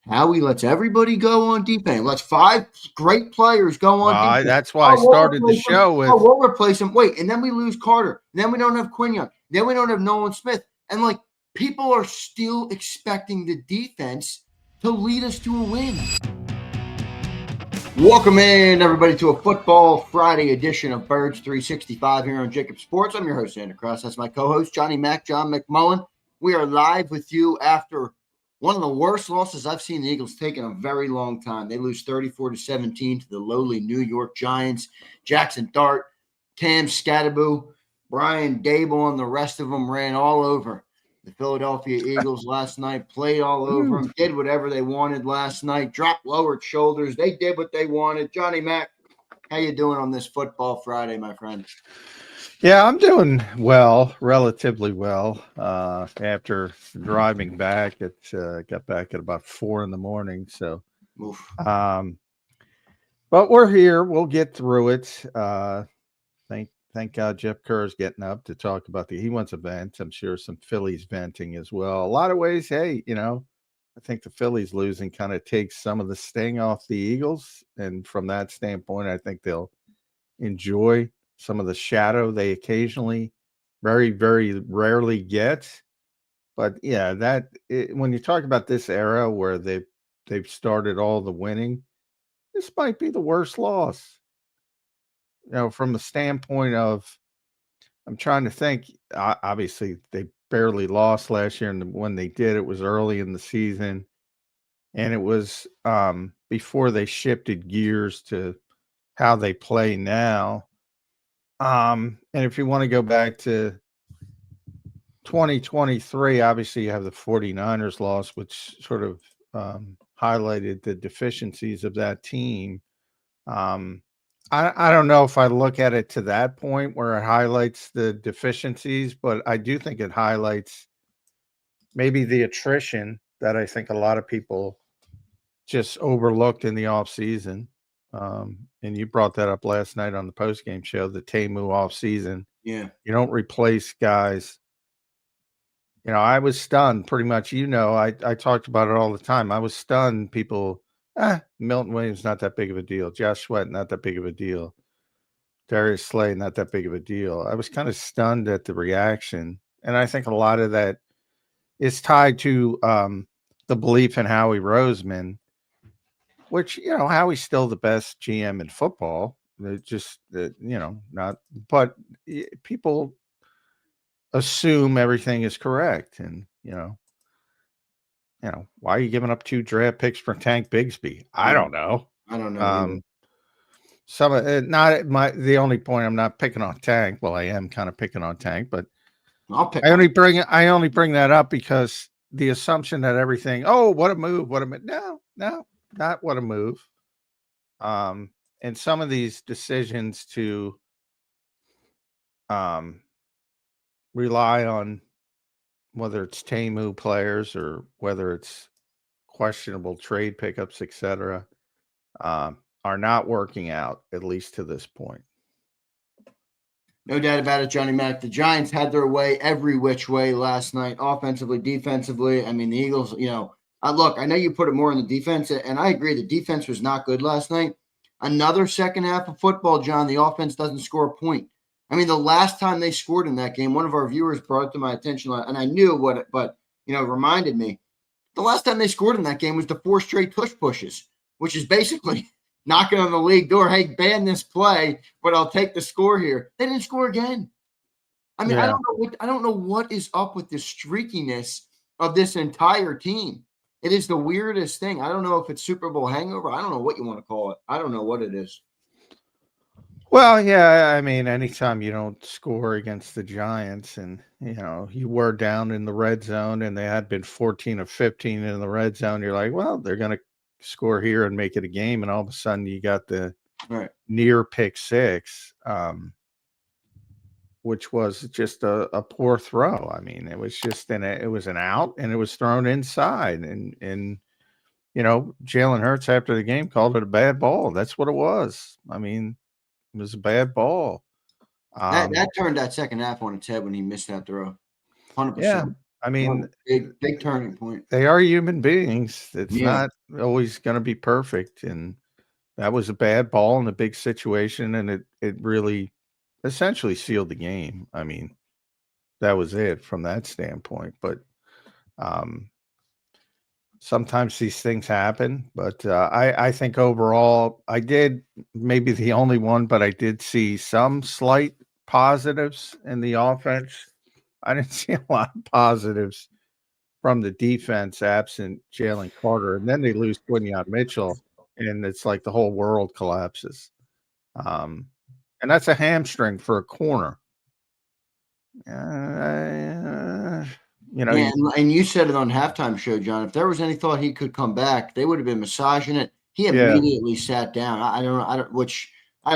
Howie lets everybody go on defense. Lets 5 great players go on defense. That's why I started the show with. We'll replace him. Wait, and then we lose Carter. And then we don't have Quinion. Then we don't have Nolan Smith. And, like, people are still expecting the defense to lead us to a win. Welcome in, everybody, to a Football Friday edition of Birds 365 here on JAKIB Sports. I'm your host, Zander Krause. That's my co-host, John McMullen. We are live with you after one of the worst losses I've seen the Eagles take in a very long time. They lose 34-17 to the lowly New York Giants. Jackson Dart, Cam Scatteraboo, Brian Dable, and the rest of them ran all over the Philadelphia Eagles last night, played all over them, did whatever they wanted last night, dropped lowered shoulders. They did what they wanted. Johnny Mac, how you doing on this Football Friday, my friend? Yeah, I'm doing well, relatively well. After driving back, got back at about 4 a.m. So, but we're here. We'll get through it. Thank God Jeff Kerr's getting up to talk about he wants a vent. I'm sure some Phillies venting as well. A lot of ways, hey, I think the Phillies losing kind of takes some of the sting off the Eagles. And from that standpoint, I think they'll enjoy some of the shadow they occasionally, very, very rarely get. But yeah, when you talk about this era where they've started all the winning, this might be the worst loss. From the standpoint of, I'm trying to think, obviously they barely lost last year. And when they did, it was early in the season. And it was before they shifted gears to how they play now. And if you want to go back to 2023, obviously you have the 49ers loss, which sort of highlighted the deficiencies of that team. I don't know if I look at it to that point where it highlights the deficiencies, but I do think it highlights maybe the attrition that I think a lot of people just overlooked in the offseason. And you brought that up last night on the postgame show, the Temu offseason. Yeah. You don't replace guys. I was stunned pretty much. I talked about it all the time. I was stunned. People, Milton Williams, not that big of a deal. Josh Sweat, not that big of a deal. Darius Slay, not that big of a deal. I was kind of stunned at the reaction. And I think a lot of that is tied to the belief in Howie Roseman, which, Howie's still the best GM in football. Just, not, but people assume everything is correct. And, why are you giving up 2 draft picks for Tank Bigsby? I don't know. The only point, I'm not picking on Tank. Well, I am kind of picking on Tank, but I only bring that up because the assumption that everything, what a move. No, not what a move. And some of these decisions to rely on whether it's Temu players or whether it's questionable trade pickups, etc., are not working out, at least to this point. No doubt about it, Johnny Mac. The Giants had their way every which way last night, offensively, defensively. I mean, the Eagles, look, I know you put it more on the defense, and I agree the defense was not good last night. Another second half of football, John, the offense doesn't score a point. I mean, the last time they scored in that game, one of our viewers brought it to my attention, and I knew but reminded me. The last time they scored in that game was the 4 straight tush pushes, which is basically knocking on the league door. Hey, ban this play, but I'll take the score here. They didn't score again. I mean, yeah. I don't know what is up with the streakiness of this entire team. It is the weirdest thing. I don't know if it's Super Bowl hangover. I don't know what you want to call it. I don't know what it is. Well, yeah, I mean, anytime you don't score against the Giants and, you were down in the red zone and they had been 14 of 15 in the red zone, you're like, well, they're going to score here and make it a game. And all of a sudden you got the near pick 6, which was just a poor throw. I mean, it was just it was an out and it was thrown inside and Jalen Hurts after the game called it a bad ball. That's what it was. I mean, it was a bad ball. That turned that second half on its head when he missed that throw. 100%. Yeah. I mean, big turning point. They are human beings. It's Yeah. not always going to be perfect. And that was a bad ball in a big situation. And it really essentially sealed the game. I mean, that was it from that standpoint. But um, sometimes these things happen. But I think overall, I did maybe the only one, but I did see some slight positives in the offense. I didn't see a lot of positives from the defense absent Jalen Carter, and then they lose Quinyon Mitchell, and it's like the whole world collapses. And that's a hamstring for a corner. Yeah, and you said it on halftime show, John. If there was any thought he could come back, they would have been massaging it. He immediately sat down. I don't know. I don't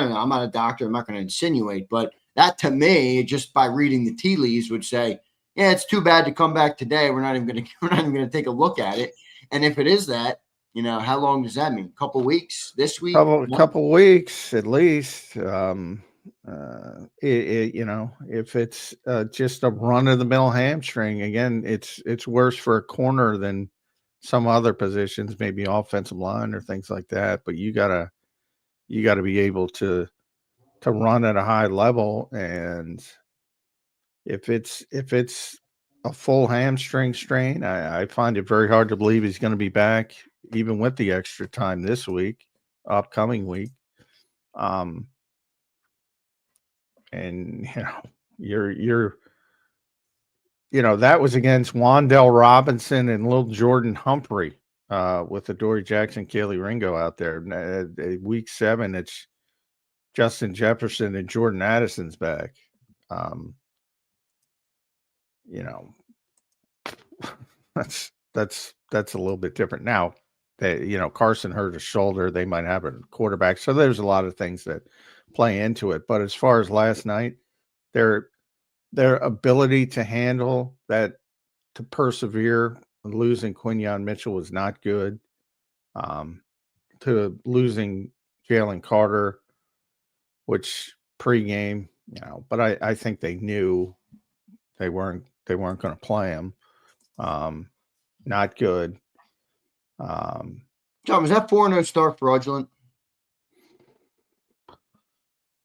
know. I'm not a doctor. I'm not going to insinuate, but that to me, just by reading the tea leaves, would say, yeah, it's too bad to come back today. We're not even going to take a look at it. And if it is that, how long does that mean? A couple weeks? This week? Couple weeks at least. If it's just a run of the mill hamstring, again, it's worse for a corner than some other positions, maybe offensive line or things like that. But you gotta be able to run at a high level, and if it's a full hamstring strain, I find it very hard to believe he's going to be back, even with the extra time this week, upcoming week. And you're that was against Wandell Robinson and Lil Jordan Humphrey, with Adoree Jackson, Kaylee Ringo out there. Week 7, it's Justin Jefferson and Jordan Addison's back. That's a little bit different. Now, Carson hurt his shoulder. They might have a quarterback. So there's a lot of things that play into it. But as far as last night, their ability to handle that, to persevere, losing Quinyon Mitchell was not good. To losing Jalen Carter, which pregame, but I think they knew they weren't going to play him. Not good. John, was that 4-0 start fraudulent?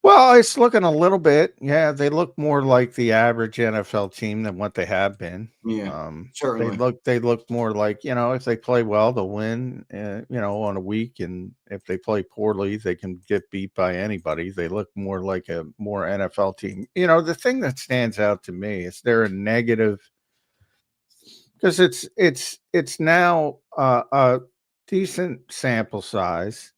Well, it's looking a little bit. Yeah, they look more like the average NFL team than what they have been. Yeah, certainly. They look more like, if they play well, they'll win, on a week. And if they play poorly, they can get beat by anybody. They look more like a more NFL team. The thing that stands out to me is they're a negative, because it's now a decent sample size,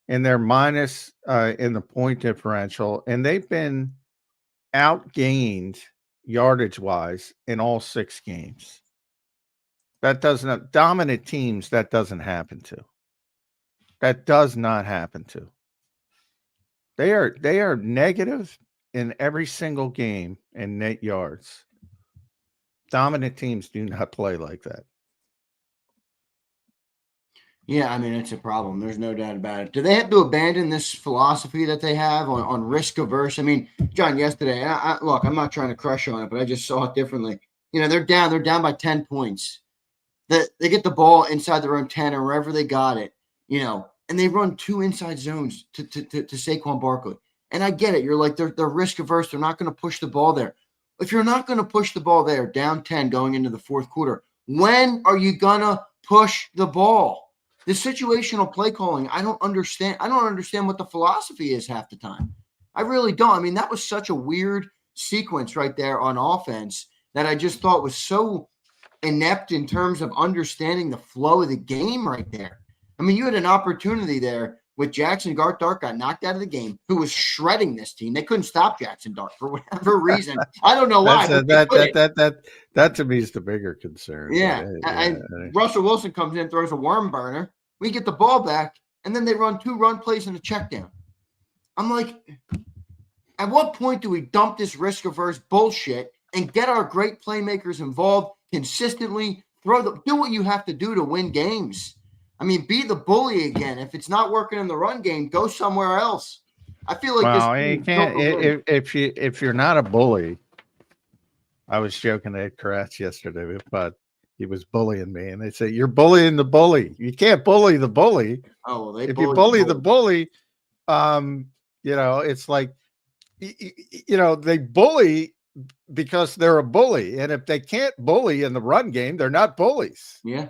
and they're minus in the point differential, and they've been outgained yardage wise in all 6 games. That doesn't dominant teams. That doesn't happen to. That does not happen to. They are negative in every single game in net yards. Dominant teams do not play like that. Yeah, I mean, it's a problem. There's no doubt about it. Do they have to abandon this philosophy that they have on risk averse? I mean, John, yesterday, look, I'm not trying to crush on it, but I just saw it differently. They're down by 10 points. They get the ball inside their own 10 or wherever they got it, and they run 2 inside zones to Saquon Barkley. And I get it. You're like, they're risk averse. They're not going to push the ball there. If you're not going to push the ball there, down 10 going into the fourth quarter, when are you going to push the ball? The situational play calling, I don't understand. I don't understand what the philosophy is half the time. I really don't. I mean, that was such a weird sequence right there on offense that I just thought was so inept in terms of understanding the flow of the game right there. I mean, you had an opportunity there with Jackson Dart got knocked out of the game, who was shredding this team. They couldn't stop Jackson Dart for whatever reason. I don't know why. That to me is the bigger concern. Yeah. And Russell Wilson comes in, throws a worm burner. We get the ball back, and then they run 2 run plays and a check down. I'm like, at what point do we dump this risk-averse bullshit and get our great playmakers involved consistently? Do what you have to do to win games. I mean, be the bully again. If it's not working in the run game, go somewhere else. I feel like you can't. If you're not a bully, I was joking at Kratz yesterday, but he was bullying me, and they say you're bullying the bully. You can't bully the bully. Oh, well, they If you bullied bully the bully, it's like they bully because they're a bully, and if they can't bully in the run game, they're not bullies. Yeah,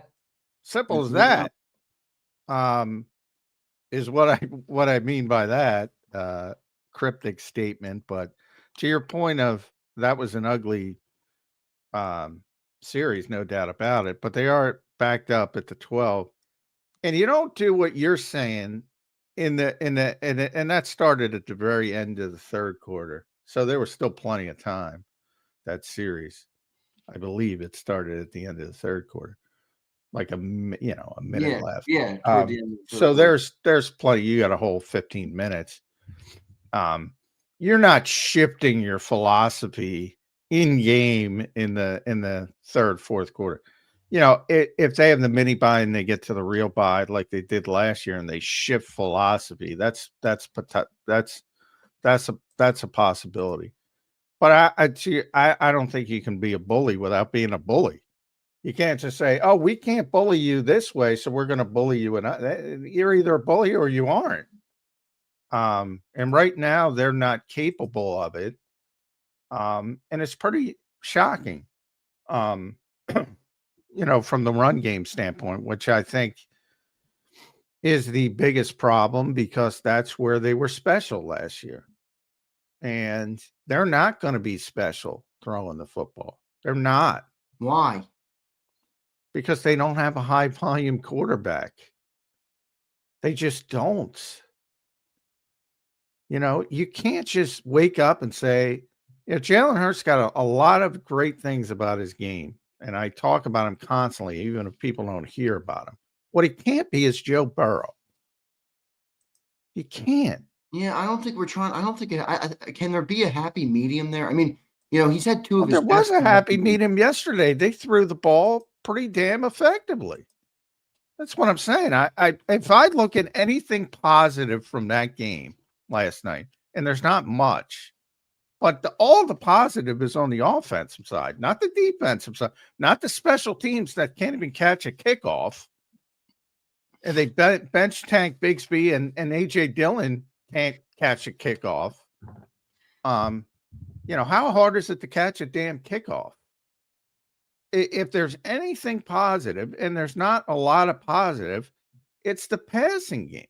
Simple as no doubt. that. Is what I mean by that cryptic statement. But to your point of that was an ugly series, no doubt about it. But they are backed up at the 12, and you don't do what you're saying and that started at the very end of the third quarter, so there was still plenty of time. That series, I believe, it started at the end of the third quarter, like a minute left. Yeah, toward the end of the So quarter. there's plenty. You got a whole 15 minutes. You're not shifting your philosophy in game in the third, fourth quarter. If they have the mini buy and they get to the real buy like they did last year and they shift philosophy, that's a possibility. But I don't think you can be a bully without being a bully. You can't just say, "Oh, we can't bully you this way, so we're going to bully you." And you're either a bully or you aren't. And right now they're not capable of it. And it's pretty shocking. From the run game standpoint, which I think is the biggest problem because that's where they were special last year. And they're not going to be special throwing the football. They're not. Why? Because they don't have a high volume quarterback. They just don't. You can't just wake up and say, Jalen Hurts got a lot of great things about his game. And I talk about him constantly, even if people don't hear about him. What he can't be is Joe Burrow. He can't. Yeah, I don't think we're trying. I don't think can there be a happy medium there? I mean, he's had two of his. There was a happy medium yesterday. They threw the ball pretty damn effectively. That's what I'm saying. If I look at anything positive from that game last night, and there's not much, but all the positive is on the offensive side, not the defensive side, not the special teams that can't even catch a kickoff. And they bench tank Bigsby and AJ Dillon can't catch a kickoff. How hard is it to catch a damn kickoff? If there's anything positive, and there's not a lot of positive, it's the passing game.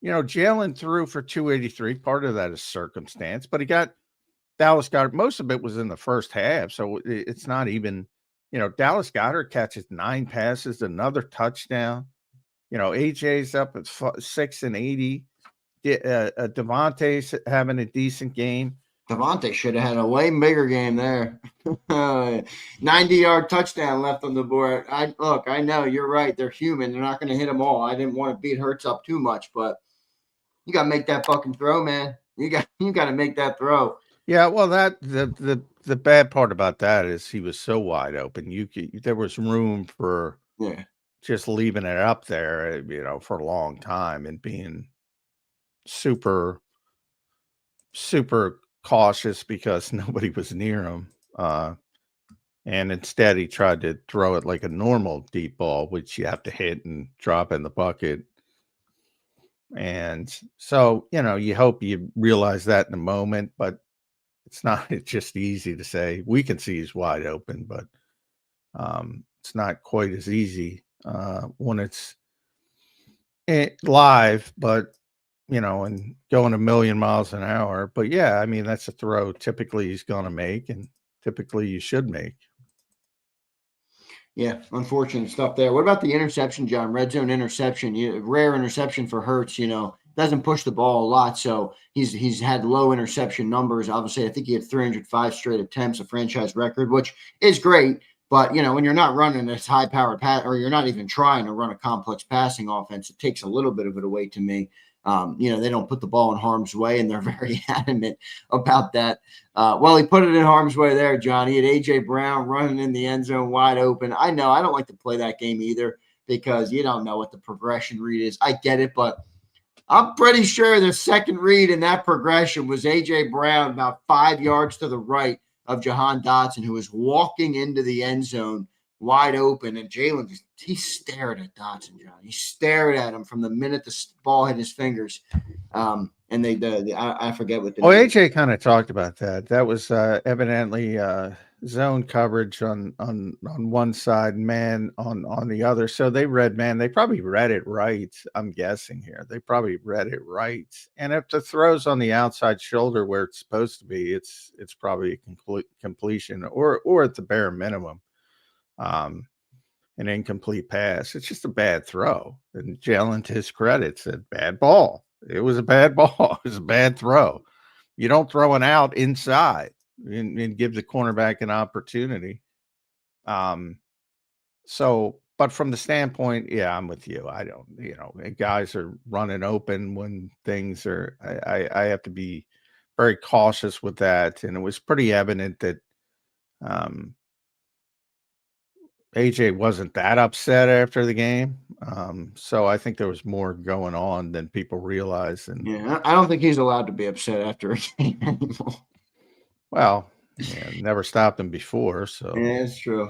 Jalen threw for 283. Part of that is circumstance, but Dallas Goedert. Most of it was in the first half, so it's not even, Dallas Goedert catches 9 passes, another touchdown. AJ's up at 680. Devontae's having a decent game. Devontae should have had a way bigger game there. 90-yard touchdown left on the board. I know you're right. They're human. They're not going to hit them all. I didn't want to beat Hurts up too much, but you got to make that fucking throw, man. You got to make that throw. Yeah, well, that the bad part about that is he was so wide open. There was room for just leaving it up there, for a long time and being super, super cautious because nobody was near him. And instead he tried to throw it like a normal deep ball, which you have to hit and drop in the bucket. And so, you hope you realize that in the moment, but it's just easy to say. We can see he's wide open, but it's not quite as easy when it's live, but and going a million miles an hour. But yeah, I mean, that's a throw typically he's going to make, and typically you should make. Yeah, unfortunate stuff there. What about the interception, John? Red zone interception, rare interception for Hurts. Doesn't push the ball a lot, so he's had low interception numbers. Obviously, I think he had 305 straight attempts, a franchise record, which is great. But when you're not running this high-powered pass, or you're not even trying to run a complex passing offense, it takes a little bit of it away to me. They don't put the ball in harm's way, and they're very adamant about that. Well, he put it in harm's way there, John. He had A.J. Brown running in the end zone wide open. I know I don't like to play that game either because you don't know what the progression read is. I get it, but I'm pretty sure the second read in that progression was A.J. Brown about 5 yards to the right of Jahan Dotson, who was walking into the end zone wide open, and Jalen he stared at Dotson, John. He stared at him from the minute the ball hit his fingers. And I forget what the Oh, name. AJ kind of talked about that. That was evidently zone coverage on one side, man on the other. So they read man. They probably read it right. I'm guessing here. They probably read it right. And if the throw's on the outside shoulder where it's supposed to be, it's probably a completion or at the bare minimum, an incomplete pass. It's just a bad throw. And Jalen, to his credit, said bad ball. It was a bad ball. It was a bad throw. You don't throw an out inside and give the cornerback an opportunity. So, but from the standpoint, yeah, I'm with you. I don't, guys are running open when things are, I have to be very cautious with that. And it was pretty evident that AJ wasn't that upset after the game. So I think there was more going on than people realize. And yeah, I don't think he's allowed to be upset after a game anymore. Well, yeah, never stopped him before. So yeah, it's true.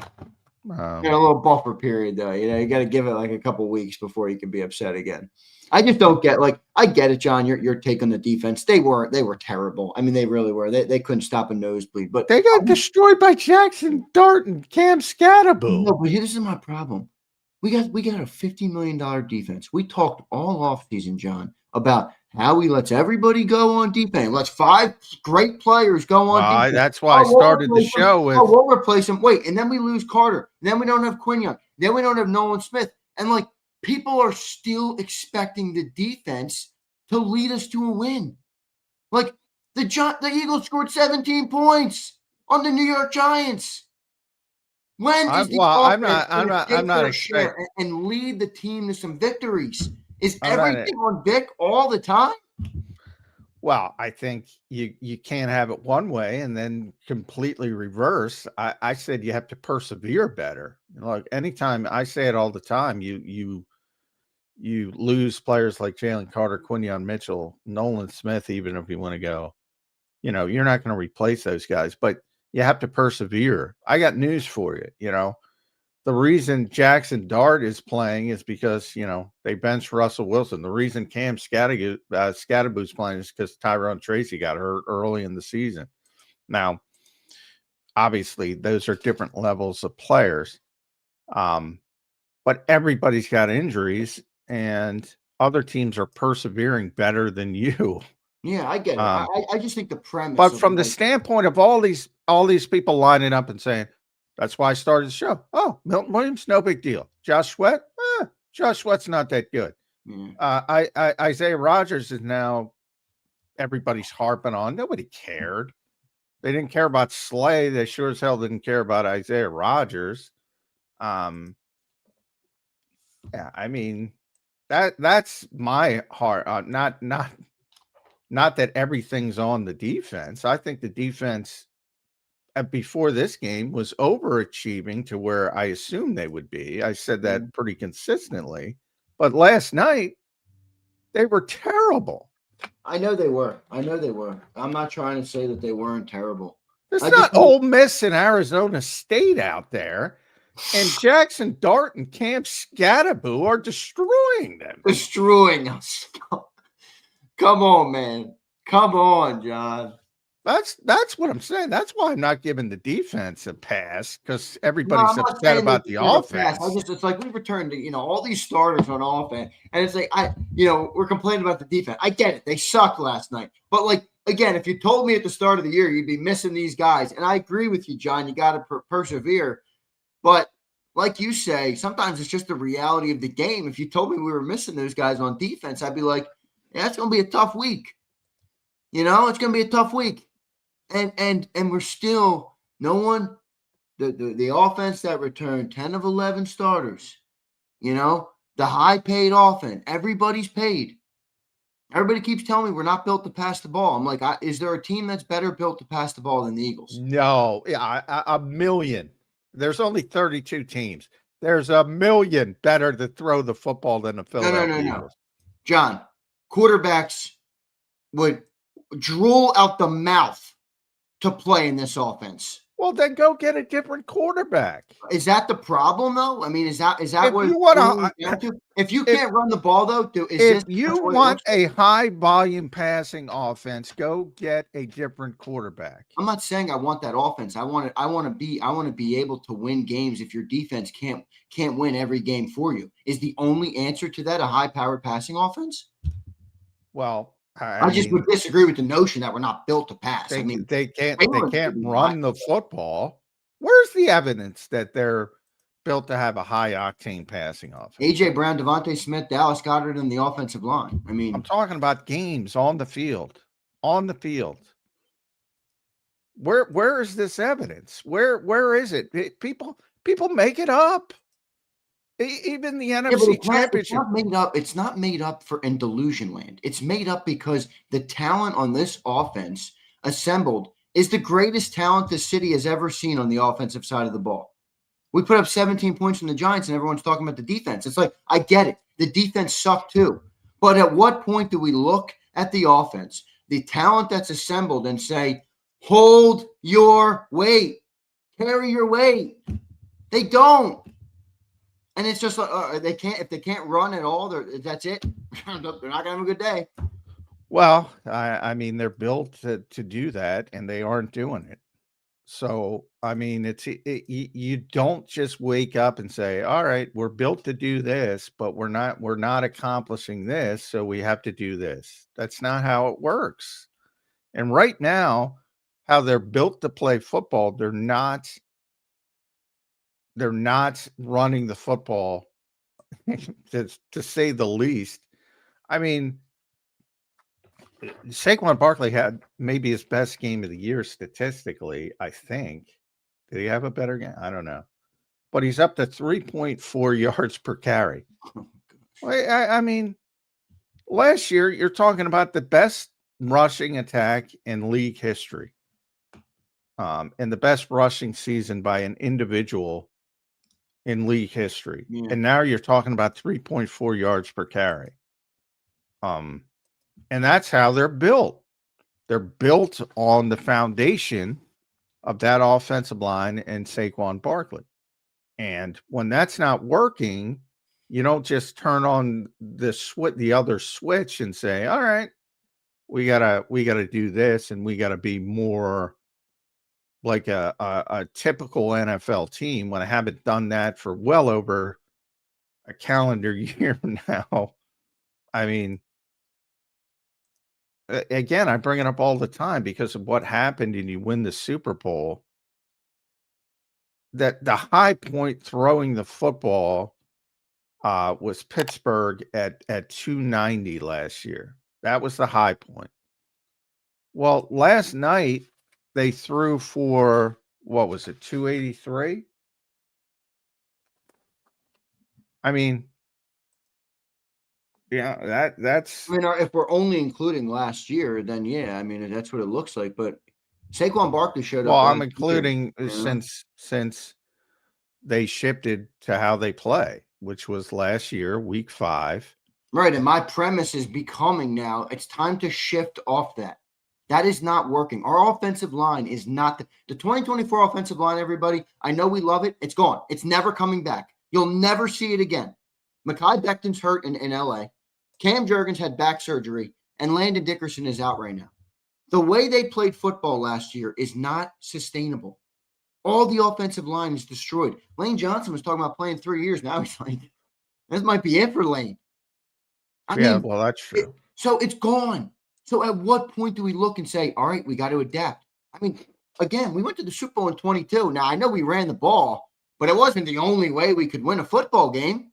A little buffer period though. You got to give it like a couple weeks before you can be upset again. I just don't get I get it, John. Your take on the defense. They were terrible. I mean, they really were. They couldn't stop a nosebleed, but they got destroyed by Jackson Dart and Cam Scatterboo. No, but this is my problem. We got a $50 million defense. We talked all offseason, John, about how he lets everybody go on defense. Let's 5 great players go on defense. That's why I started the show with. We'll replace him. Wait, and then we lose Carter. Then we don't have Quinion. Then we don't have Nolan Smith. And people are still expecting the defense to lead us to a win. The Eagles scored 17 points on the New York Giants. When is I'm not expecting and lead the team to some victories? Is everything on Vic all the time? Well, I think you can't have it one way and then completely reverse. I said you have to persevere better. Anytime, I say it all the time, you lose players like Jalen Carter, Quinion Mitchell, Nolan Smith, even if you want to go, you're not going to replace those guys, but you have to persevere. I got news for you. The reason Jackson Dart is playing is because, they benched Russell Wilson. The reason Cam Scatterboo's playing is because Tyrone Tracy got hurt early in the season. Now, obviously, those are different levels of players. But everybody's got injuries, and other teams are persevering better than you. Yeah, I get it. I just think the premise. But from the standpoint of all these people lining up and saying, that's why I started the show. Oh, Milton Williams, no big deal. Josh Sweat, Josh Sweat's not that good. Yeah. Isaiah Rodgers is now everybody's harping on. Nobody cared. They didn't care about Slay. They sure as hell didn't care about Isaiah Rodgers. Yeah, I mean, that's my heart. Not that everything's on the defense. I think the defense before this game was overachieving to where I assumed they would be. I said that pretty consistently, but last night they were terrible. I know they were. I'm not trying to say that they weren't terrible. There's not Ole Miss and Arizona State out there, and Jackson Dart and Cam Scatterboo are destroying them. Destroying us. Come on, man. Come on, John. That's what I'm saying. That's why I'm not giving the defense a pass, because everybody's upset about the offense. It's like we returned to all these starters on offense, and it's like we're complaining about the defense. I get it; they sucked last night, but again, if you told me at the start of the year you'd be missing these guys, and I agree with you, John, you got to persevere. But like you say, sometimes it's just the reality of the game. If you told me we were missing those guys on defense, I'd be like, yeah, it's going to be a tough week. It's going to be a tough week. And we're still no one the offense that returned 10 of 11 starters, the high paid offense, everybody's paid. Everybody keeps telling me we're not built to pass the ball. I'm like, is there a team that's better built to pass the ball than the Eagles? No, a million. There's only 32 teams. There's a million better to throw the football than the Philadelphia Eagles. John, quarterbacks would drool out the mouth to play in this offense. Well, then go get a different quarterback. Is that the problem, though? I mean, is that If what you it's want boiling down to? If you can't run the ball, though, is if this you what it want looks like? a high volume passing offense, go get a different quarterback. I'm not saying I want that offense. I want to be able to win games if your defense can't win every game for you. Is the only answer to that a high-powered passing offense? Well, I just would disagree with the notion that we're not built to pass. they, I mean, they can't Baylor run the football. Where's the evidence that they're built to have a high octane passing offense? A.J. Brown, Devontae Smith, Dallas Goedert, and the offensive line. I mean, I'm talking about games on the field. On the field. Where is this evidence? Where is it? People make it up. Even the NFC Championship. It's not made up. It's not made up for in delusion land. It's made up because the talent on this offense assembled is the greatest talent the city has ever seen on the offensive side of the ball. We put up 17 points from the Giants, and everyone's talking about the defense. It's like, I get it. The defense sucked too. But at what point do we look at the offense, the talent that's assembled, and say, hold your weight, carry your weight? They don't. And it's just like if they can't run at all, that's it. They're not going to have a good day. Well, I mean, they're built to do that, and they aren't doing it. So, I mean, you don't just wake up and say, all right, we're built to do this, but we're not accomplishing this, so we have to do this. That's not how it works. And right now, how they're built to play football, they're not running the football to say the least. I mean, Saquon Barkley had maybe his best game of the year statistically, I think. Did he have a better game? I don't know. But he's up to 3.4 yards per carry. I mean, last year, you're talking about the best rushing attack in league history. And the best rushing season by an individual in league history. Yeah. And now you're talking about 3.4 yards per carry. And that's how they're built. They're built on the foundation of that offensive line and Saquon Barkley. And when that's not working, you don't just turn on the other switch and say, all right, we gotta do this, and we gotta be more like a typical NFL team, when I haven't done that for well over a calendar year now. I mean, again, I bring it up all the time because of what happened, and you win the Super Bowl. That the high point throwing the football was Pittsburgh at 290 last year. That was the high point. Well, last night they threw for, what was it, 283? I mean, yeah, that's. I mean, if we're only including last year, then yeah, I mean, that's what it looks like. But Saquon Barkley showed up. Well, I'm including since they shifted to how they play, which was last year, week 5. Right. And my premise is becoming now, it's time to shift off that. That is not working. Our offensive line is not the 2024 offensive line, everybody. I know we love it. It's gone. It's never coming back. You'll never see it again. Mekhi Becton's hurt in LA. Cam Jurgens had back surgery, and Landon Dickerson is out right now. The way they played football last year is not sustainable. All the offensive line is destroyed. Lane Johnson was talking about playing 3 years. Now he's like, this might be it for Lane. I mean, well, that's true. So it's gone. So at what point do we look and say, all right, we got to adapt? I mean, again, we went to the Super Bowl in 22. Now, I know we ran the ball, but it wasn't the only way we could win a football game.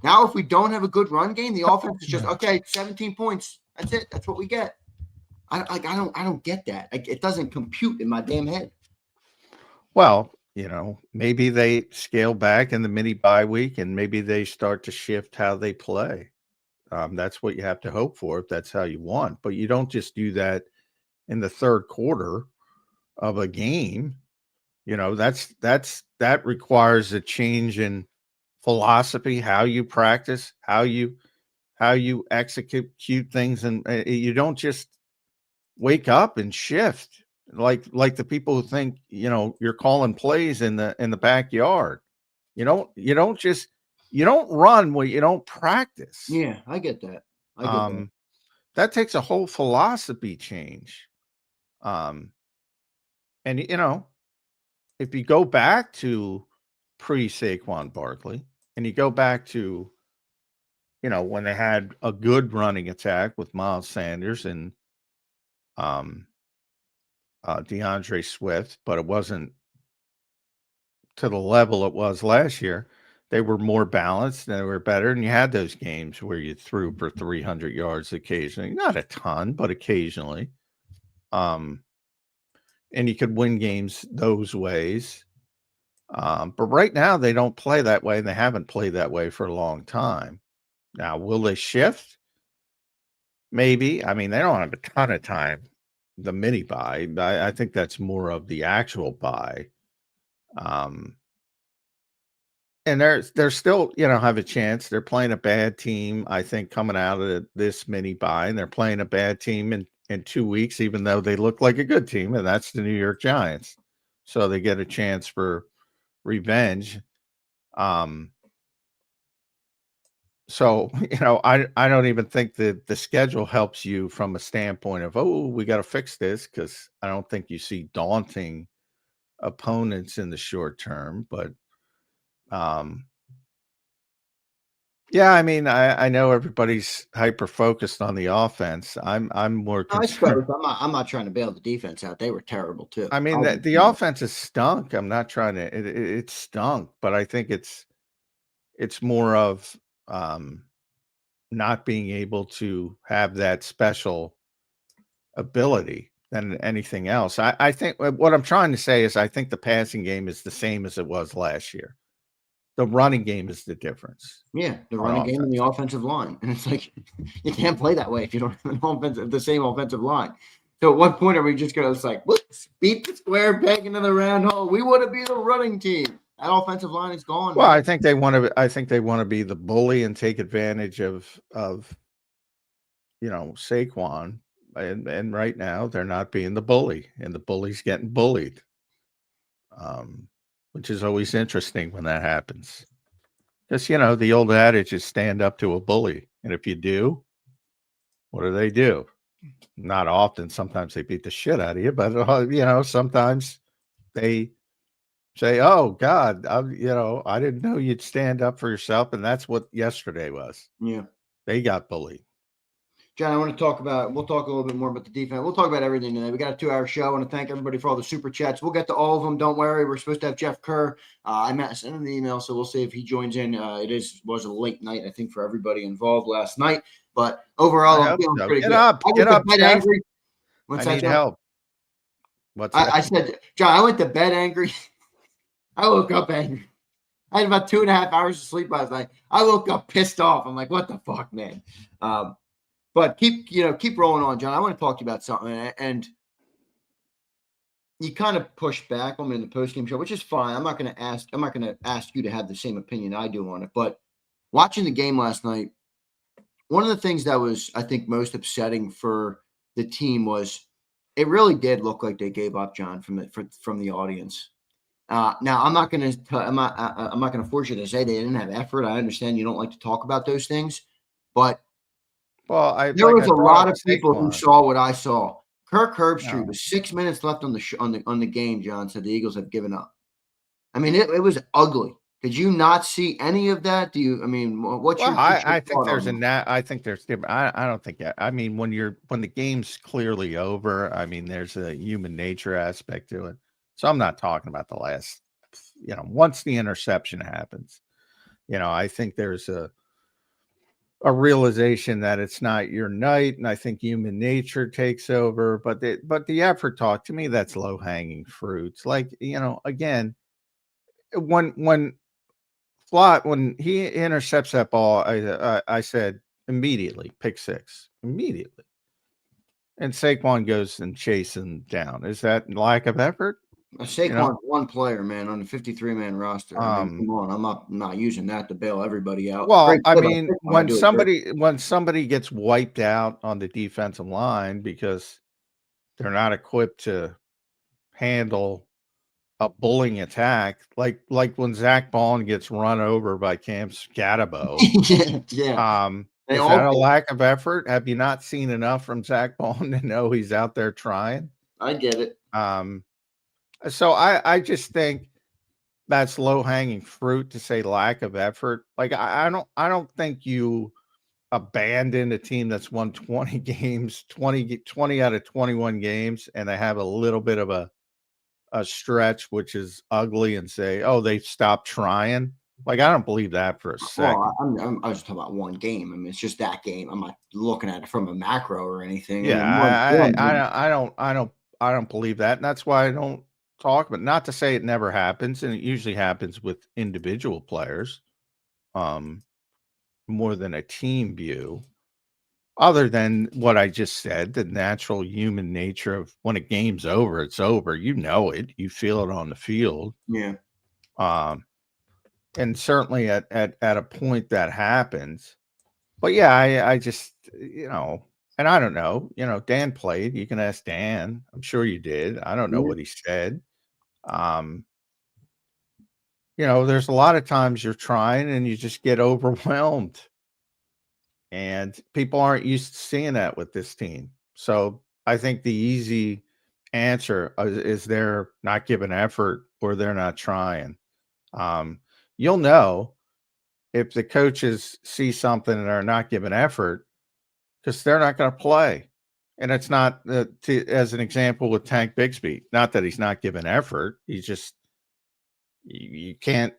Now, if we don't have a good run game, the offense is just, okay, 17 points. That's it. That's what we get. I don't get that. It doesn't compute in my damn head. Well, maybe they scale back in the mini bye week, and maybe they start to shift how they play. That's what you have to hope for if that's how you want. But you don't just do that in the third quarter of a game. That requires a change in philosophy, how you practice, how you execute things, and you don't just wake up and shift. like the people who think, you're calling plays in the backyard. You don't run what you don't practice. Yeah, I get that. I get that. That takes a whole philosophy change. And if you go back to pre-Saquon Barkley and you go back to, when they had a good running attack with Miles Sanders and DeAndre Swift, but it wasn't to the level it was last year. They were more balanced, they were better, and you had those games where you threw for 300 yards occasionally. Not a ton, but occasionally. And you could win games those ways. But right now, they don't play that way, and they haven't played that way for a long time. Now, will they shift? Maybe. I mean, they don't have a ton of time, the mini buy. I think that's more of the actual buy. And they're still, have a chance. They're playing a bad team, I think, coming out of this mini buy, and they're playing a bad team in 2 weeks, even though they look like a good team, and that's the New York Giants. So they get a chance for revenge. So, I don't even think that the schedule helps you from a standpoint of, we got to fix this, because I don't think you see daunting opponents in the short term. But yeah, I mean, I know everybody's hyper focused on the offense. I'm more I concerned. suppose I'm not trying to bail the defense out. They were terrible too. I mean, the offense is stunk. I'm not trying to. It stunk, but I think it's more of not being able to have that special ability than anything else. I think what I'm trying to say is I think the passing game is the same as it was last year. The running game is the difference. Yeah, the running game and the offensive line. And it's like, you can't play that way if you don't have the same offensive line. So at what point are we just going to, let's beat the square peg into the round hole? We want to be the running team. That offensive line is gone. Well, man. I think they want to be the bully and take advantage of Saquon. And right now they're not being the bully, and the bully's getting bullied. Which is always interesting when that happens. Because, the old adage is stand up to a bully. And if you do, what do? Not often. Sometimes they beat the shit out of you. But, sometimes they say, oh, God, I didn't know you'd stand up for yourself. And that's what yesterday was. Yeah. They got bullied. John, we'll talk a little bit more about the defense. We'll talk about everything today. We got a 2-hour show. I want to thank everybody for all the super chats. We'll get to all of them. Don't worry. We're supposed to have Jeff Kerr. I sent him the email, so we'll see if he joins in. It was a late night, I think, for everybody involved last night. But overall, I'm feeling pretty good. Get up, Jeff. Angry. I need help. I said, John, I went to bed angry. I woke up angry. I had about 2.5 hours of sleep last night. I woke up pissed off. I'm like, what the fuck, man? But keep rolling on, John. I want to talk to you about something, and you kind of pushed back on me in the postgame show, which is fine. I'm not going to ask you to have the same opinion I do on it. But watching the game last night, one of the things that was, I think, most upsetting for the team was it really did look like they gave up, John, from the audience. Now I'm not going to force you to say they didn't have effort. I understand you don't like to talk about those things, but. Well, there was a lot of people who saw what I saw. Kirk Herbstreit with 6 minutes left on the game. John said the Eagles have given up. I mean, it was ugly. Did you not see any of that? What's your? I think there's I think there's different. I don't think that. I mean, when the game's clearly over, I mean, there's a human nature aspect to it. So I'm not talking about the last. Once the interception happens, I think there's a realization that it's not your night, and I think human nature takes over. But the effort talk, to me, that's low hanging fruits. Like, again, when he intercepts that ball, I said immediately pick six immediately, and Saquon goes and chases him down. Is that lack of effort? Saquon's one player, man, on a 53-man roster. Come on, I'm not using that to bail everybody out. Well, I mean, when somebody gets wiped out on the defensive line because they're not equipped to handle a bullying attack, like when Zach Bond gets run over by Cam Scatabo. Yeah. They Is all that a do. lack of effort? Have you not seen enough from Zach Bond to know he's out there trying? I get it. So I just think that's low hanging fruit to say lack of effort. Like I don't think you abandon a team that's won 20 games, 20 out of 21 games, and they have a little bit of a stretch which is ugly and say, oh, they've stopped trying. Like I don't believe that for a second. Well, I was just talking about one game. I mean, it's just that game. I'm not looking at it from a macro or anything. Yeah, I don't believe that, and that's why I don't talk. But not to say it never happens, and it usually happens with individual players, more than a team view. Other than what I just said, the natural human nature of when a game's over, it's over. You know it. You feel it on the field. Yeah. And certainly at a point that happens. But yeah, I just, and I don't know, Dan played. You can ask Dan. I'm sure you did. I don't know Yeah. what he said. There's a lot of times you're trying and you just get overwhelmed. And people aren't used to seeing that with this team. So I think the easy answer is they're not giving effort or they're not trying. You'll know if the coaches see something and are not giving effort because they're not going to play. And it's not as an example with Tank Bigsby, not that he's not giving effort. He's just, you can't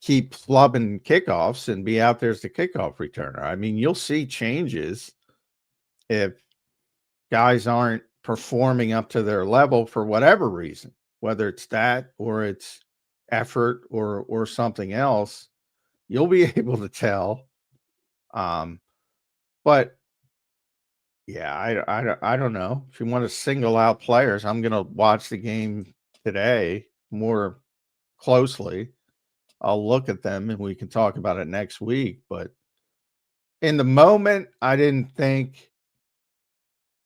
keep flubbing kickoffs and be out there as the kickoff returner. I mean, you'll see changes if guys aren't performing up to their level for whatever reason, whether it's that or it's effort or something else. You'll be able to tell. But yeah, I don't know. If you want to single out players, I'm going to watch the game today more closely. I'll look at them and we can talk about it next week. But in the moment, I didn't think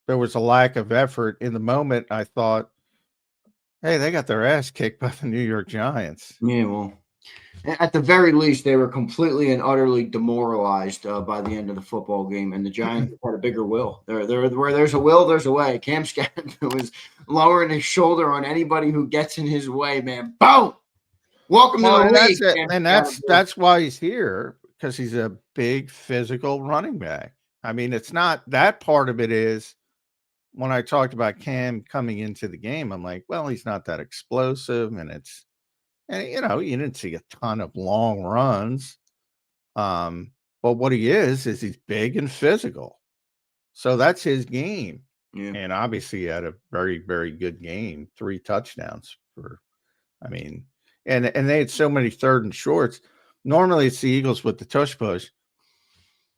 there was a lack of effort. In the moment, I thought, hey, they got their ass kicked by the New York Giants. Yeah, well, at the very least, they were completely and utterly demoralized by the end of the football game, and the Giants had a bigger will. Where there's a will, there's a way. Cam Scattergood was lowering his shoulder on anybody who gets in his way, man. Boom! Welcome to the And league. that's it. And that's why he's here, because he's a big physical running back. I mean, it's not that part of it is when I talked about Cam coming into the game, I'm like, well, he's not that explosive, and you didn't see a ton of long runs. But what he is he's big and physical. So that's his game. Yeah. And obviously he had a very, very good game, 3 touchdowns and they had so many third and shorts. Normally it's the Eagles with the tush push.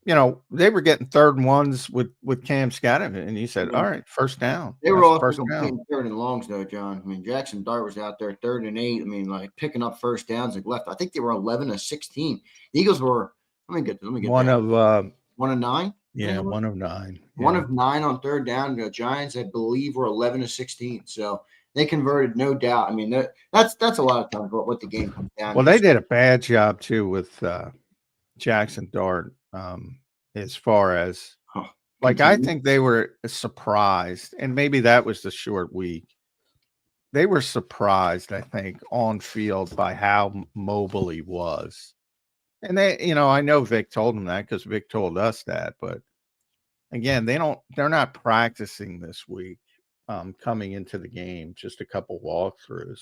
They were getting third and ones with Cam Scattergood, and he said, all right, first down. They were also completing third and longs, though, John. I mean, Jackson Dart was out there 3rd and 8. I mean, like picking up first downs and left. I think they were 11 of 16. The Eagles were. Let me get one that. of 1 of 9. Yeah, 1 of 9. Yeah. 1 of 9 on third down. The Giants, I believe, were 11 of 16. So they converted, no doubt. I mean, that's a lot of times what the game comes down. Well, they did a bad job too with Jackson Dart. As far as I think they were surprised, and maybe that was the short week. They were surprised, I think, on field by how mobile he was. And they, I know Vic told them that because Vic told us that, but again, they're not practicing this week, coming into the game, just a couple walkthroughs.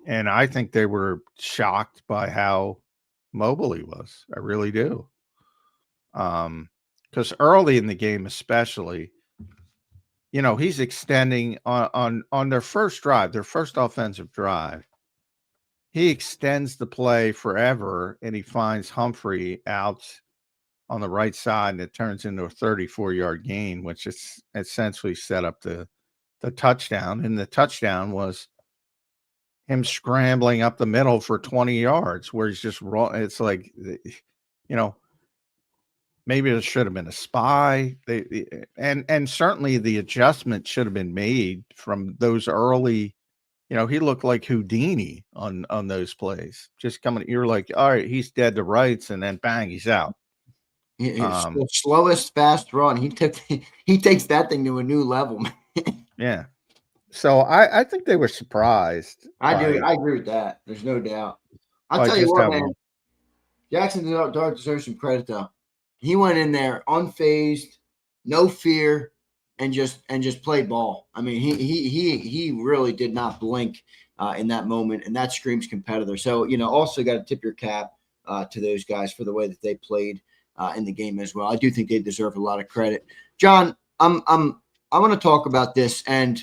And I think they were shocked by how mobile he was. I really do. Because early in the game, especially, he's extending on their first drive, their first offensive drive. He extends the play forever, and he finds Humphrey out on the right side, and it turns into a 34-yard gain, which is essentially set up the touchdown. And the touchdown was him scrambling up the middle for 20 yards, where he's just raw. It's like, maybe there should have been a spy. And certainly the adjustment should have been made from those early. He looked like Houdini on those plays. Just coming, you're like, all right, he's dead to rights, and then bang, he's out. The slowest fast run. He takes that thing to a new level, man. Yeah. So I think they were surprised. I agree with that. There's no doubt. I'll by tell you just what, how man. Jackson Dart deserves some credit though. He went in there unfazed, no fear, and just played ball. I mean, he really did not blink in that moment, and that screams competitor. So also got to tip your cap to those guys for the way that they played in the game as well. I do think they deserve a lot of credit. John, I want to talk about this, and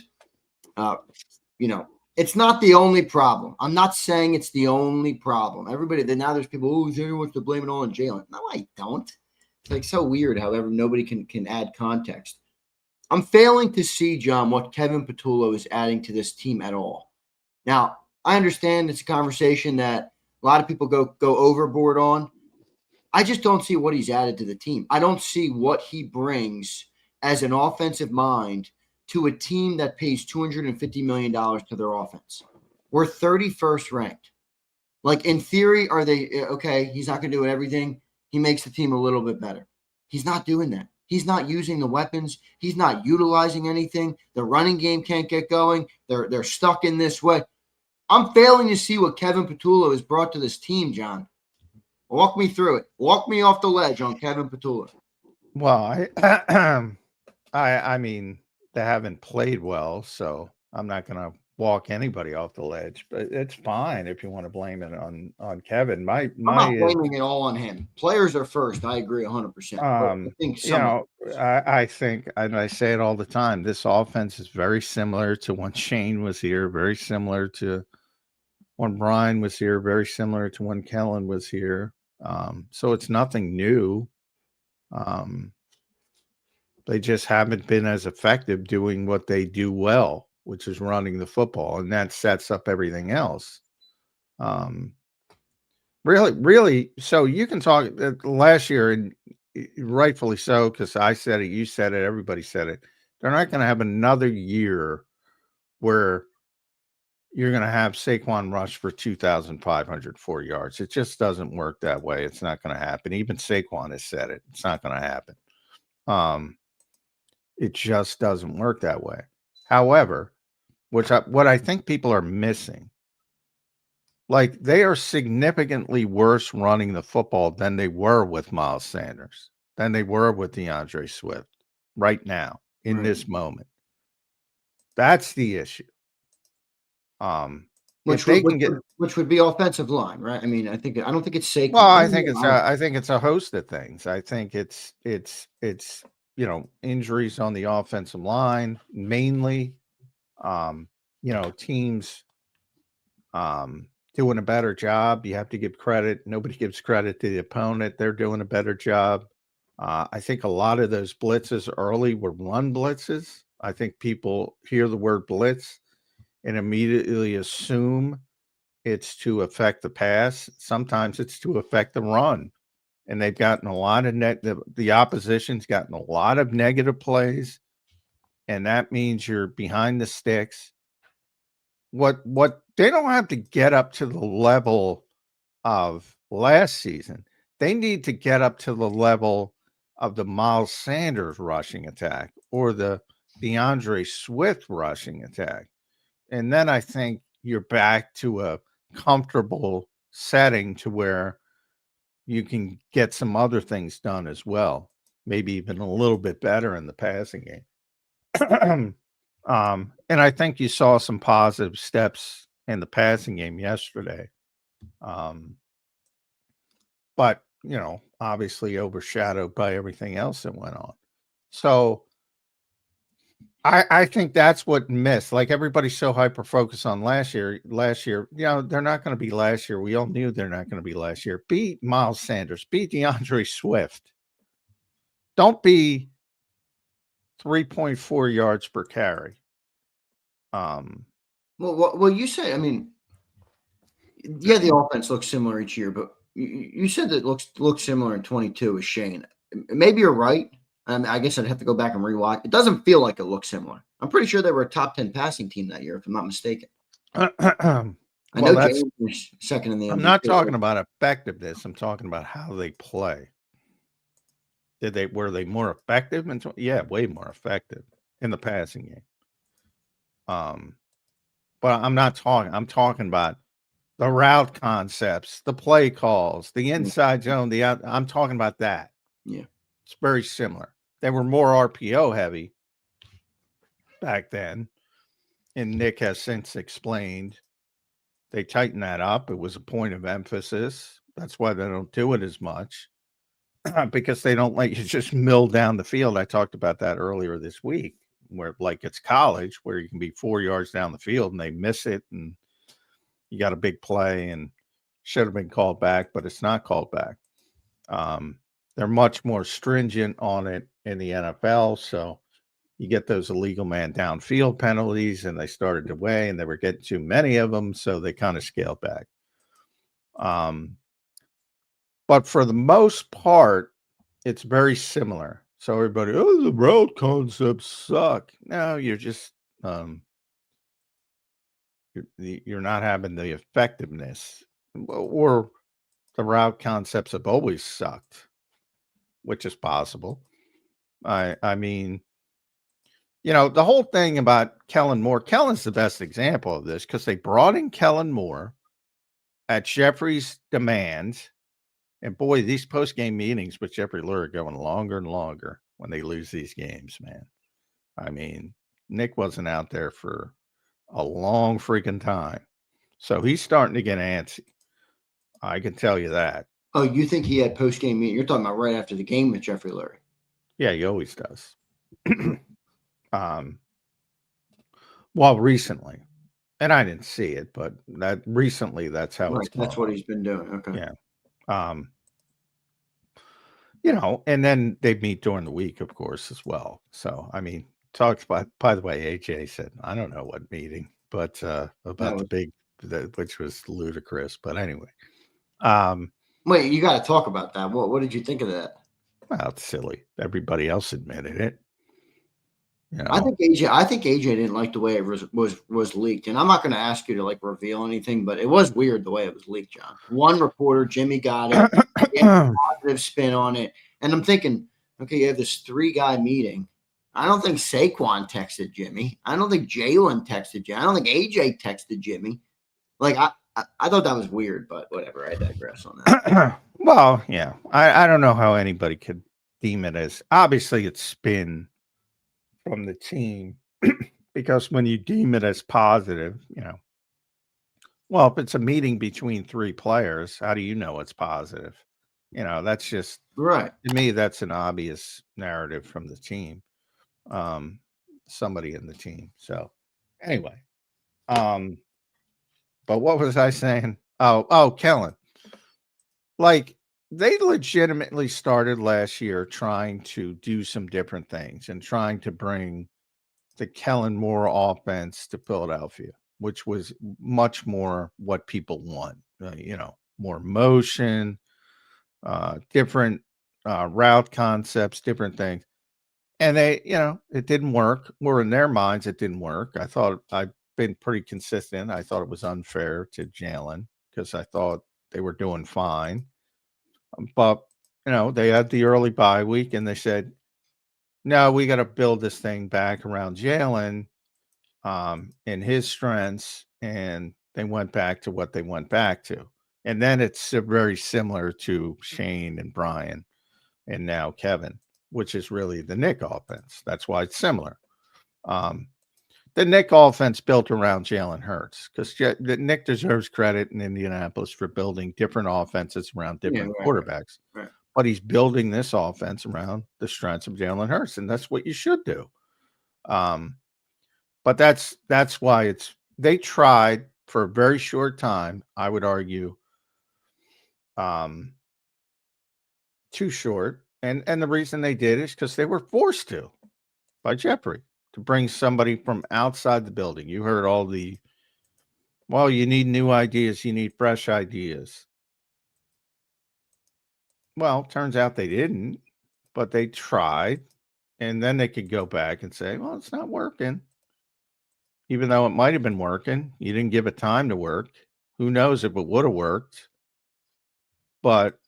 it's not the only problem. I'm not saying it's the only problem. Now there's people, Jalen wants to blame it all on Jalen. No, I don't. It's like so weird how nobody can add context. I'm failing to see, John, what Kevin Patullo is adding to this team at all. Now, I understand it's a conversation that a lot of people go overboard on. I just don't see what he's added to the team. I don't see what he brings as an offensive mind to a team that pays $250 million to their offense. We're 31st ranked. Like, in theory, are they okay? He's not going to do everything. He makes the team a little bit better. He's not doing that. He's not using the weapons. He's not utilizing anything. The running game can't get going. They're stuck in this way. I'm failing to see what Kevin Patullo has brought to this team, John. Walk me through it. Walk me off the ledge on Kevin Patullo. Well, I mean, they haven't played well, so I'm not going to walk anybody off the ledge. But it's fine if you want to blame it on Kevin. I'm not blaming it all on him. Players are first. I agree 100%. I think, and I say it all the time, this offense is very similar to when Shane was here, very similar to when Brian was here, very similar to when Kellen was here. So it's nothing new. They just haven't been as effective doing what they do well, which is running the football, and that sets up everything else. Really. So you can talk last year, and rightfully so, because I said it, you said it, everybody said it. They're not going to have another year where you're going to have Saquon rush for 2,504 yards. It just doesn't work that way. It's not going to happen. Even Saquon has said it. It's not going to happen. It just doesn't work that way. However, what I think people are missing, like, they are significantly worse running the football than they were with Miles Sanders, than they were with DeAndre Swift right now in this moment. That's the issue. Which would be offensive line, right? I mean, I don't think it's Saquon. Well, I think it's a host of things. I think it's injuries on the offensive line mainly. Teams doing a better job. You have to give credit. Nobody gives credit to the opponent. They're doing a better job. I think a lot of those blitzes early were run blitzes. I think people hear the word blitz and immediately assume it's to affect the pass. Sometimes it's to affect the run. And they've gotten a lot of the opposition's gotten a lot of negative plays. And that means you're behind the sticks. What they don't have to get up to the level of last season. They need to get up to the level of the Miles Sanders rushing attack or the DeAndre Swift rushing attack. And then I think you're back to a comfortable setting to where you can get some other things done as well. Maybe even a little bit better in the passing game. And I think you saw some positive steps in the passing game yesterday. But, obviously overshadowed by everything else that went on. So I think that's what missed. Like, everybody's so hyper-focused on last year. They're not going to be last year. We all knew they're not going to be last year. Beat Miles Sanders. Beat DeAndre Swift. Don't be 3.4 yards per carry. Well, you say, I mean, yeah, the offense looks similar each year, but you said that it looks similar in 22 with Shane. maybe you're right. I guess I'd have to go back and rewatch. It doesn't feel like it looks similar. I'm pretty sure they were a top 10 passing team that year, if I'm not mistaken. I Well, know that's Jalen was second in the I'm MVP. not talking about effectiveness. I'm talking about how they play. Were they more effective? Yeah, way more effective in the passing game. But I'm not talking. I'm talking about the route concepts, the play calls, the inside zone. I'm talking about that. Yeah, it's very similar. They were more RPO heavy back then, and Nick has since explained they tightened that up. It was a point of emphasis. That's why they don't do it as much. Because they don't let you just mill down the field. I talked about that earlier this week, where like it's college, where you can be 4 yards down the field and they miss it, and you got a big play and should have been called back, but it's not called back. They're much more stringent on it in the NFL, so you get those illegal man downfield penalties, and they started to weigh, and they were getting too many of them, so they kind of scaled back. But for the most part, it's very similar. So everybody, the route concepts suck. No, you're just you're not having the effectiveness, or the route concepts have always sucked, which is possible. I mean, the whole thing about Kellen Moore. Kellen's the best example of this because they brought in Kellen Moore at Jeffrey's demand. And boy, these post-game meetings with Jeffrey Lurie are going longer and longer when they lose these games, man. I mean, Nick wasn't out there for a long freaking time. So he's starting to get antsy. I can tell you that. Oh, you think he had post-game meeting? You're talking about right after the game with Jeffrey Lurie. Yeah, he always does. Well, recently. And I didn't see it, but recently that's how it's going. That's what he's been doing. Okay. Yeah. And then they meet during the week, of course, as well. So, I mean, talks about, by the way, AJ said, I don't know what meeting, but about the big, which was ludicrous. But anyway. Wait, you got to talk about that. What did you think of that? Well, it's silly. Everybody else admitted it. I think AJ didn't like the way it was leaked, and I'm not going to ask you to like reveal anything, but it was weird the way it was leaked, John. One reporter, Jimmy, got it, positive spin on it, and I'm thinking, okay, you have this 3-guy meeting. I don't think Saquon texted Jimmy. I don't think Jalen texted Jimmy. I don't think AJ texted Jimmy. Like I thought that was weird, but whatever. I digress on that. Well, yeah, I don't know how anybody could deem it as, obviously it's spin from the team, because when you deem it as positive, well, if it's a meeting between 3 players, how do you know it's positive? That's just Right. To me, that's an obvious narrative from the team, somebody in the team. So anyway, but what was I saying? Oh, Kellen. Like, they legitimately started last year trying to do some different things and trying to bring the Kellen Moore offense to Philadelphia, which was much more what people want. More motion, different route concepts, different things. And they, it didn't work. Or in their minds, it didn't work. I thought I've been pretty consistent. I thought it was unfair to Jalen because I thought they were doing fine. But, they had the early bye week and they said, no, we got to build this thing back around Jalen and his strengths. And they went back to what they went back to. And then it's very similar to Shane and Brian and now Kevin, which is really the Nick offense. That's why it's similar. The Nick offense built around Jalen Hurts because Nick deserves credit in Indianapolis for building different offenses around different quarterbacks. Right. But he's building this offense around the strengths of Jalen Hurts, and that's what you should do. But that's why they tried for a very short time, I would argue, too short. And the reason they did is because they were forced to by Jeffrey to bring somebody from outside the building. You heard all you need new ideas. You need fresh ideas. Well, turns out they didn't. but they tried, and then they could go back and say, well, it's not working. Even though it might have been working, you didn't give it time to work. Who knows if it would have worked? But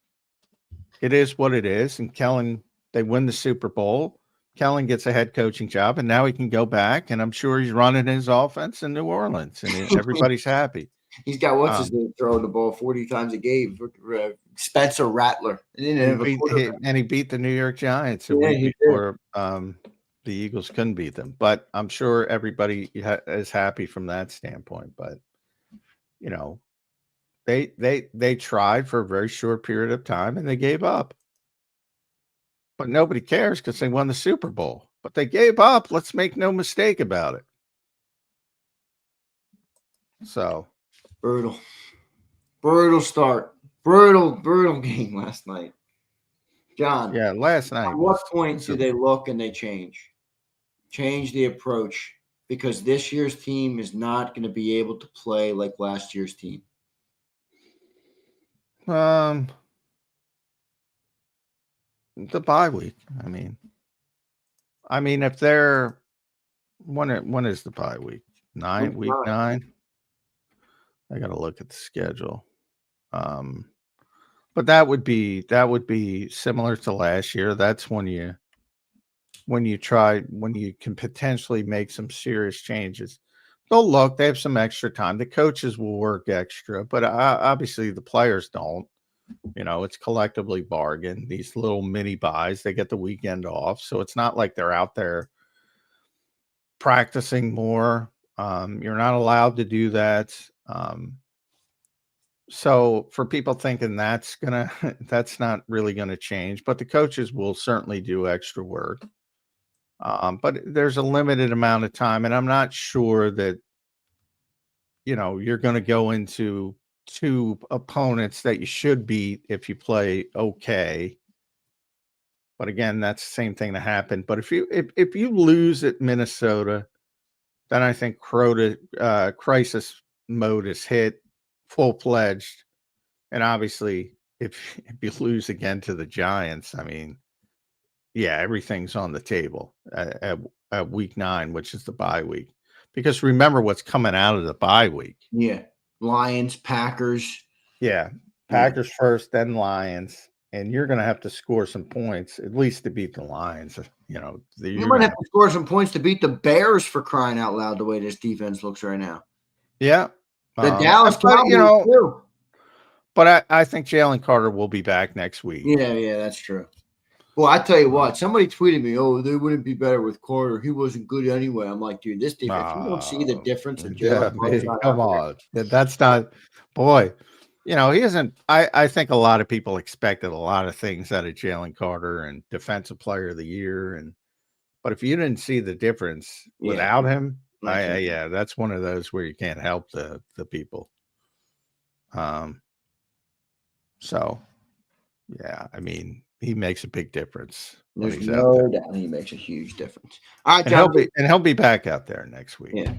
it is what it is. And Kellen, they win the Super Bowl. Kellen gets a head coaching job, and now he can go back, and I'm sure he's running his offense in New Orleans, and everybody's happy. He's got what's his name throwing the ball 40 times a game. Spencer Rattler. He beat the New York Giants a week before the Eagles couldn't beat them. But I'm sure everybody is happy from that standpoint. But you know, they tried for a very short period of time and they gave up. But nobody cares because they won the Super Bowl. But they gave up. Let's make no mistake about it. So brutal start. Brutal game last night. John. Yeah, last night. At what point do they look and they change the approach? Because this year's team is not going to be able to play like last year's team. The bye week. I mean, if they're when is the bye week? Week 9. I got to look at the schedule. But that would be similar to last year. That's when you can potentially make some serious changes. They'll look, they have some extra time. The coaches will work extra, but obviously the players don't. It's collectively bargained. These little mini buys, they get the weekend off. So it's not like they're out there practicing more. You're not allowed to do that. So for people thinking that's not really gonna change, but the coaches will certainly do extra work. But there's a limited amount of time, and I'm not sure that you're going to go into 2 opponents that you should beat if you play okay. But again, that's the same thing that happened. But if you lose at Minnesota, then I think crisis mode is hit full-fledged. And obviously, if you lose again to the Giants, yeah, everything's on the table at week 9, which is the bye week. Because remember what's coming out of the bye week. Yeah. Lions, Packers. Yeah. Packers first, then Lions. And you're going to have to score some points, at least to beat the Lions. You might have to score some points to beat the Bears, for crying out loud, the way this defense looks right now. Yeah. The Dallas Cowboys, too. But I think Jalen Carter will be back next week. Yeah, that's true. Well, I tell you what, somebody tweeted me, oh, they wouldn't be better with Carter. He wasn't good anyway. I'm like, dude, this defense, you don't see the difference in Jalen Carter. Come on. That's not, boy, he isn't. I think a lot of people expected a lot of things out of Jalen Carter and Defensive Player of the Year. But if you didn't see the difference without him, that's one of those where you can't help the people. So, yeah, he makes a big difference. There's no doubt he makes a huge difference. All right, John. And he'll be back out there next week. Yeah.